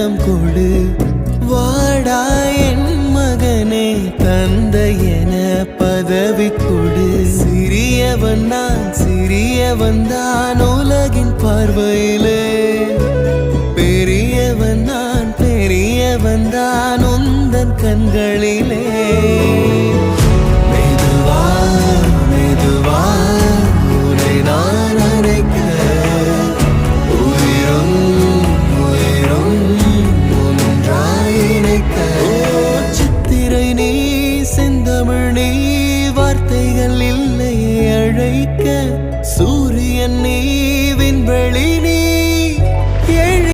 கரம் கொடு. வாடா என் மகனே தந்தை என பதவி கொடு. சிறியவன் நான் சிறியவன் தான் உலகின் பார்வையிலே. பெரியவன் நான் பெரியவன் தான் உந்தன் கண்களிலே.